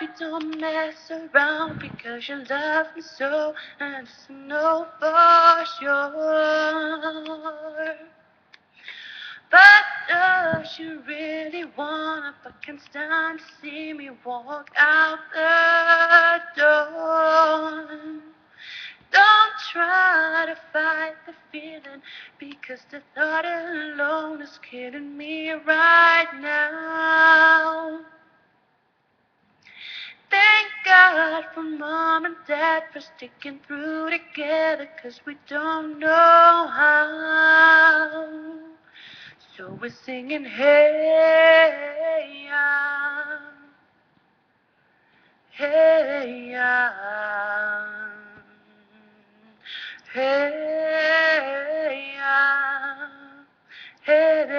you don't mess around because you love me so, and just know for sure. But does you really wanna fucking stand to see me walk out the door? Don't try to fight the feeling, because the thought alone is killing me right now. Thank God for mom and dad for sticking through together, 'cause we don't know how. So we're singing, hey, hey, hey, hey,